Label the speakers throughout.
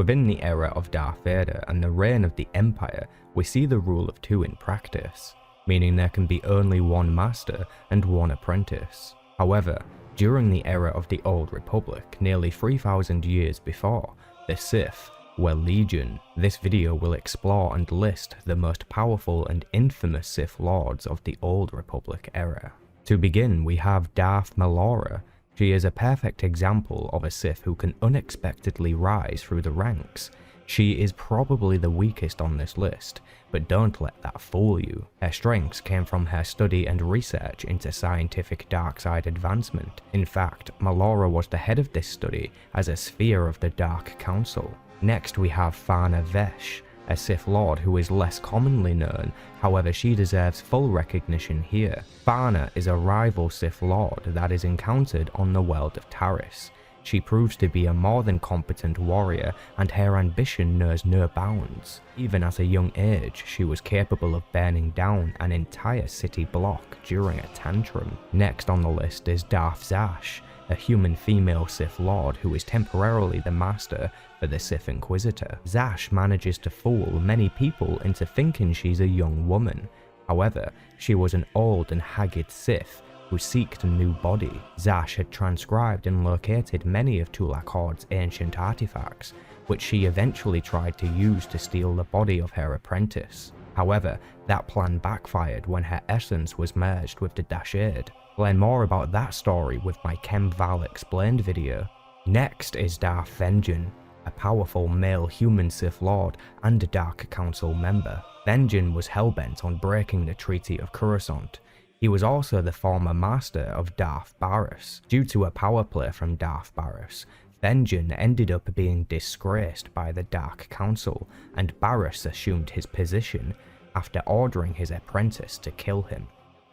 Speaker 1: Within the era of Darth Vader and the reign of the Empire, we see the rule of two in practice, meaning there can be only one master and one apprentice. However, during the era of the Old Republic, nearly 3,000 years before, the Sith were legion. This video will explore and list the most powerful and infamous Sith Lords of the Old Republic era. To begin, we have Darth Malora. She is a perfect example of a Sith who can unexpectedly rise through the ranks. She is probably the weakest on this list, but don't let that fool you. Her strengths came from her study and research into scientific dark side advancement. In fact, Malora was the head of this study as a sphere of the Dark Council. Next we have Thana Vesh, a Sith Lord who is less commonly known, however she deserves full recognition here. Thana is a rival Sith Lord that is encountered on the world of Taris. She proves to be a more than competent warrior, and her ambition knows no bounds. Even at a young age, she was capable of burning down an entire city block during a tantrum. Next on the list is Darth Zash, a human female Sith Lord who is temporarily the master for the Sith Inquisitor. Zash manages to fool many people into thinking she's a young woman. However, she was an old and haggard Sith who seeked a new body. Zash had transcribed and located many of Tulak Horde's ancient artifacts, which she eventually tried to use to steal the body of her apprentice. However, that plan backfired when her essence was merged with the Dashade. Learn more about that story with my Chem Val Explained video. Next is Darth Vengean, a powerful male human Sith Lord and a Dark Council member. Vengean was hellbent on breaking the Treaty of Coruscant. He was also the former master of Darth Baras. Due to a power play from Darth Baras, Vengean ended up being disgraced by the Dark Council, and Baras assumed his position after ordering his apprentice to kill him.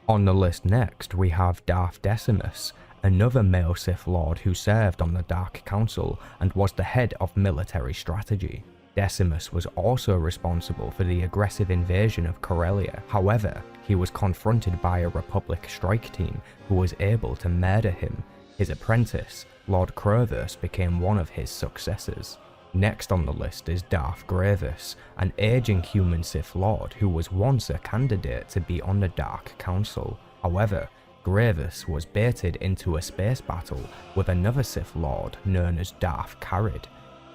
Speaker 1: On the list next, we have Darth Decimus, another male Sith Lord who served on the Dark Council and was the head of military strategy. Decimus was also responsible for the aggressive invasion of Corellia. However, he was confronted by a Republic strike team who was able to murder him. His apprentice, Lord Krovos, became one of his successors. Next on the list is Darth Gravus, an aging human Sith Lord who was once a candidate to be on the Dark Council. However, Gravus was baited into a space battle with another Sith Lord known as Darth Karrid.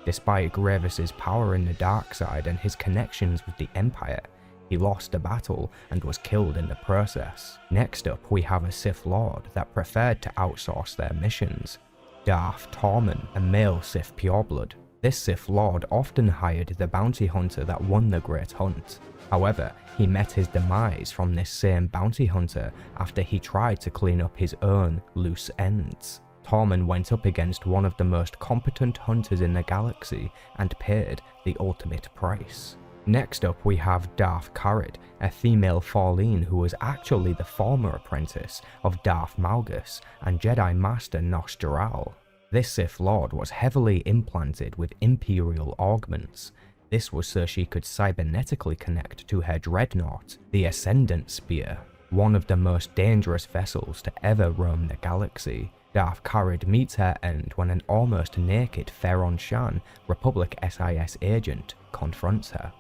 Speaker 1: Despite Gravus's power in the dark side and his connections with the Empire, he lost the battle and was killed in the process. Next up, we have a Sith Lord that preferred to outsource their missions. Darth Tormen, a male Sith pureblood. This Sith Lord often hired the bounty hunter that won the Great Hunt. However, he met his demise from this same bounty hunter after he tried to clean up his own loose ends. Tormen went up against one of the most competent hunters in the galaxy and paid the ultimate price. Next up we have Darth Karrid, a female Forleen who was actually the former apprentice of Darth Malgus and Jedi Master Nosh Dural. This Sith Lord was heavily implanted with Imperial augments. This was so she could cybernetically connect to her dreadnought, the Ascendant Spear, one of the most dangerous vessels to ever roam the galaxy. Darth Karrid meets her end when an almost naked Ferron Shan, Republic SIS agent, confronts her.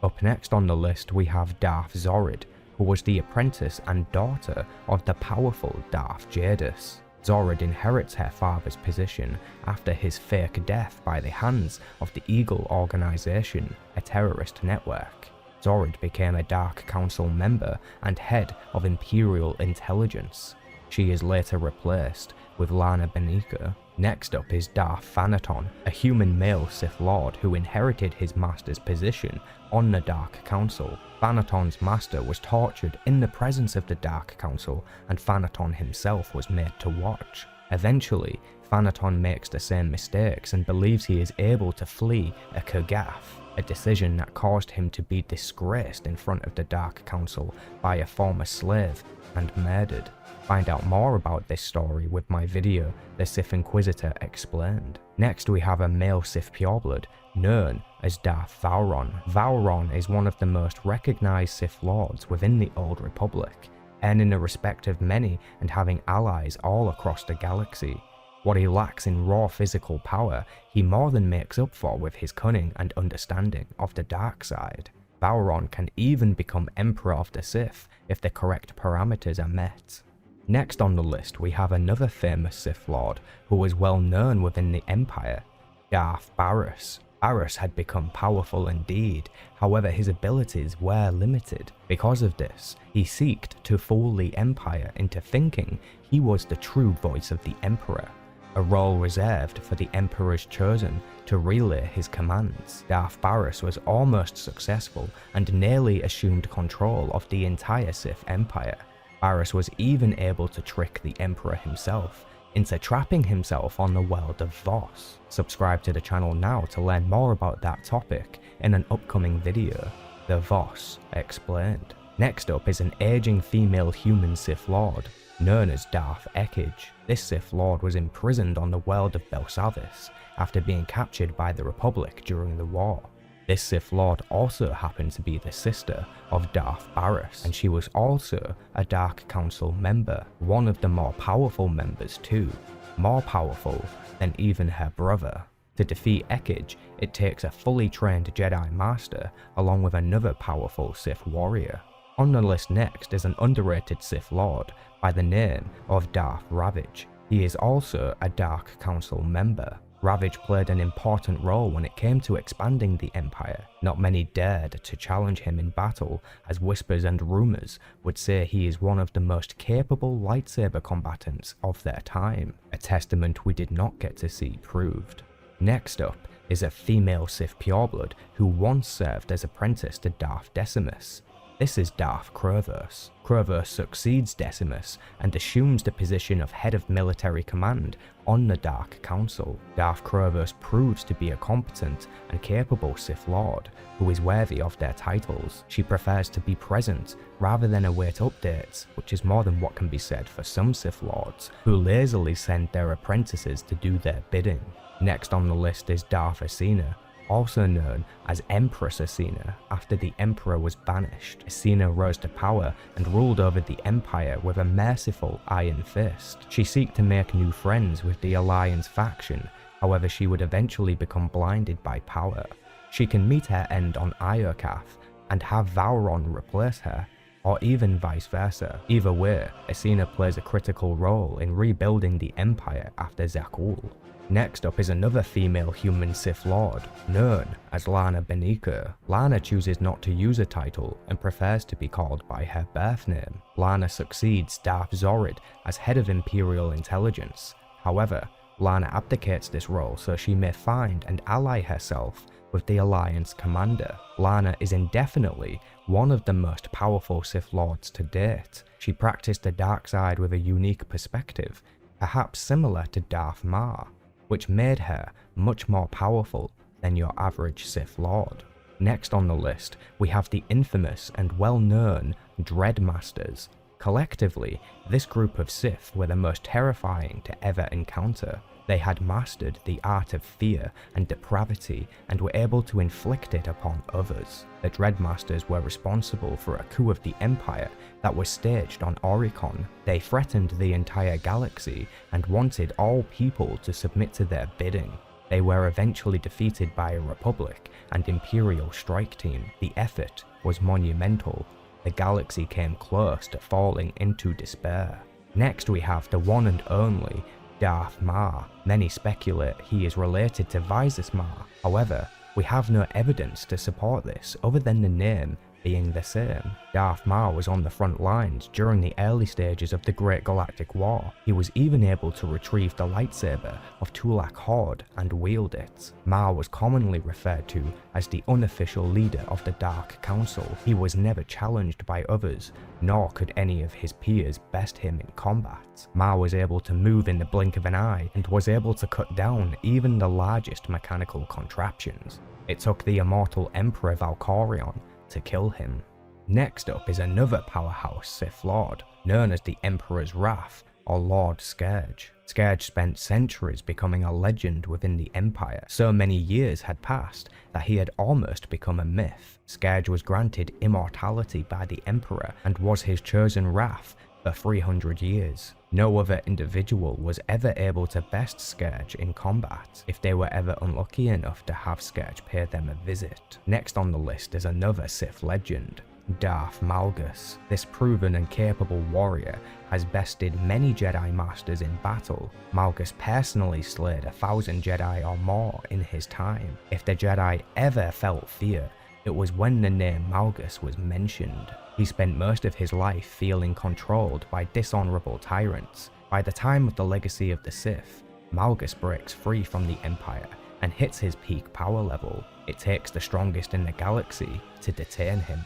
Speaker 1: Up next on the list we have Darth Zhorrid, who was the apprentice and daughter of the powerful Darth Jadus. Zhorrid inherits her father's position after his fake death by the hands of the Eagle Organization, a terrorist network. Zhorrid became a Dark Council member and head of Imperial Intelligence. She is later replaced with Lana Beniko. Next up is Darth Thanaton, a human male Sith Lord who inherited his master's position on the Dark Council. Thanaton's master was tortured in the presence of the Dark Council, and Thanaton himself was made to watch. Eventually, Thanaton makes the same mistakes and believes he is able to flee a Kurgath, a decision that caused him to be disgraced in front of the Dark Council by a former slave and murdered. Find out more about this story with my video, The Sith Inquisitor Explained. Next we have a male Sith pureblood known as Darth Vowrawn. Vowrawn is one of the most recognized Sith Lords within the Old Republic, earning the respect of many and having allies all across the galaxy. What he lacks in raw physical power, he more than makes up for with his cunning and understanding of the dark side. Vowrawn can even become Emperor of the Sith if the correct parameters are met. Next on the list we have another famous Sith Lord who was well known within the Empire, Darth Baras. Baras had become powerful indeed, however his abilities were limited. Because of this, he sought to fool the Empire into thinking he was the true voice of the Emperor, a role reserved for the Emperor's chosen to relay his commands. Darth Baras was almost successful and nearly assumed control of the entire Sith Empire. Baras was even able to trick the Emperor himself into trapping himself on the world of Vos. Subscribe to the channel now to learn more about that topic in an upcoming video, The Vos Explained. Next up is an aging female human Sith Lord, known as Darth Ekkage. This Sith Lord was imprisoned on the world of Belsavis after being captured by the Republic during the war. This Sith Lord also happened to be the sister of Darth Baras, and she was also a Dark Council member, one of the more powerful members too, more powerful than even her brother. To defeat Ekkage, it takes a fully trained Jedi Master along with another powerful Sith warrior. On the list next is an underrated Sith Lord by the name of Darth Ravage. He is also a Dark Council member. Ravage played an important role when it came to expanding the Empire. Not many dared to challenge him in battle, as whispers and rumours would say he is one of the most capable lightsaber combatants of their time, a testament we did not get to see proved. Next up is a female Sith pureblood who once served as apprentice to Darth Decimus. This is Darth Krovos. Krovos succeeds Decimus and assumes the position of head of military command on the Dark Council. Darth Krovos proves to be a competent and capable Sith Lord who is worthy of their titles. She prefers to be present rather than await updates, which is more than what can be said for some Sith Lords who lazily send their apprentices to do their bidding. Next on the list is Darth Acina, also known as Empress Acina. After the Emperor was banished, Acina rose to power and ruled over the Empire with a merciful iron fist. She sought to make new friends with the Alliance faction, however she would eventually become blinded by power. She can meet her end on Iokath and have Vowrawn replace her, or even vice versa. Either way, Acina plays a critical role in rebuilding the Empire after Zakuul. Next up is another female human Sith Lord, known as Lana Beniko. Lana chooses not to use a title and prefers to be called by her birth name. Lana succeeds Darth Zhorrid as head of Imperial Intelligence. However, Lana abdicates this role so she may find and ally herself with the Alliance commander. Lana is indefinitely one of the most powerful Sith Lords to date. She practiced the dark side with a unique perspective, perhaps similar to Darth Marr, which made her much more powerful than your average Sith Lord. Next on the list, we have the infamous and well-known Dread Masters. Collectively, this group of Sith were the most terrifying to ever encounter. They had mastered the art of fear and depravity and were able to inflict it upon others. The Dread Masters were responsible for a coup of the Empire that was staged on Oricon. They threatened the entire galaxy and wanted all people to submit to their bidding. They were eventually defeated by a Republic and Imperial strike team. The effort was monumental. The galaxy came close to falling into despair. Next we have the one and only Darth Marr. Many speculate he is related to Visas Marr. However, we have no evidence to support this other than the name being the same. Darth Marr was on the front lines during the early stages of the Great Galactic War. He was even able to retrieve the lightsaber of Tulak Horde and wield it. Marr was commonly referred to as the unofficial leader of the Dark Council. He was never challenged by others, nor could any of his peers best him in combat. Marr was able to move in the blink of an eye and was able to cut down even the largest mechanical contraptions. It took the immortal Emperor Valkorion to kill him. Next up is another powerhouse Sith Lord, known as the Emperor's Wrath or Lord Scourge. Scourge spent centuries becoming a legend within the Empire. So many years had passed that he had almost become a myth. Scourge was granted immortality by the Emperor and was his chosen wrath For 300 years, no other individual was ever able to best Scourge in combat if they were ever unlucky enough to have Scourge pay them a visit. Next on the list is another Sith legend, Darth Malgus. This proven and capable warrior has bested many Jedi Masters in battle. Malgus personally slayed 1,000 Jedi or more in his time. If the Jedi ever felt fear, it was when the name Malgus was mentioned. He spent most of his life feeling controlled by dishonorable tyrants. By the time of the Legacy of the Sith, Malgus breaks free from the Empire and hits his peak power level. It takes the strongest in the galaxy to detain him.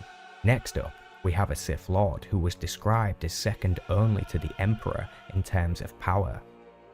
Speaker 1: Next up, we have a Sith Lord who was described as second only to the Emperor in terms of power,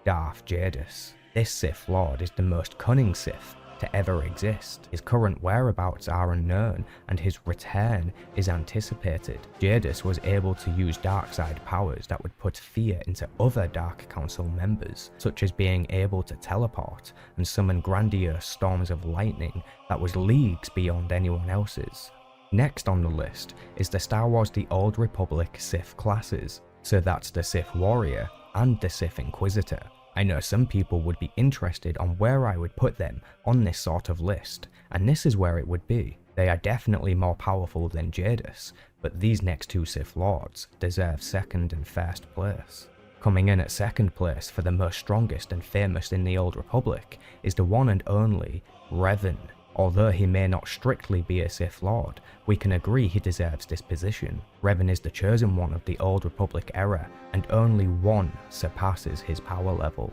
Speaker 1: Darth Jadus. This Sith Lord is the most cunning Sith to ever exist. His current whereabouts are unknown and his return is anticipated. Jadus was able to use dark side powers that would put fear into other Dark Council members, such as being able to teleport and summon grandiose storms of lightning that was leagues beyond anyone else's. Next on the list is the Star Wars The Old Republic Sith classes, so that's the Sith Warrior and the Sith Inquisitor. I know some people would be interested on where I would put them on this sort of list, and this is where it would be. They are definitely more powerful than Jadus, but these next two Sith Lords deserve second and first place. Coming in at second place for the most strongest and famous in the Old Republic is the one and only Revan. Although he may not strictly be a Sith Lord, we can agree he deserves this position. Revan is the chosen one of the Old Republic era, and only one surpasses his power level.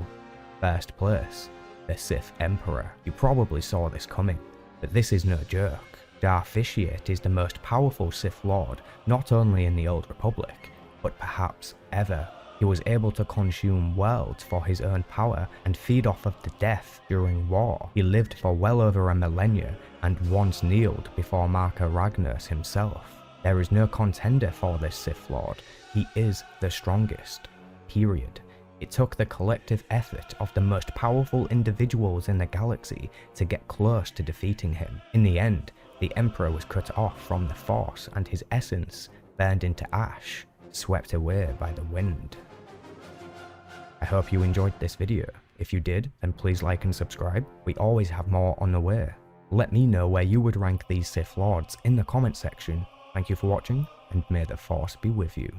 Speaker 1: First place, the Sith Emperor. You probably saw this coming, but this is no joke. Darth Vitiate is the most powerful Sith Lord not only in the Old Republic, but perhaps ever. He was able to consume worlds for his own power and feed off of the death during war. He lived for well over a millennia and once kneeled before Marka Ragnos himself. There is no contender for this Sith Lord. He is the strongest. Period. It took the collective effort of the most powerful individuals in the galaxy to get close to defeating him. In the end, the Emperor was cut off from the Force and his essence burned into ash, swept away by the wind. I hope you enjoyed this video. If you did, then please like and subscribe. We always have more on the way. Let me know where you would rank these Sith Lords in the comment section. Thank you for watching, and may the Force be with you.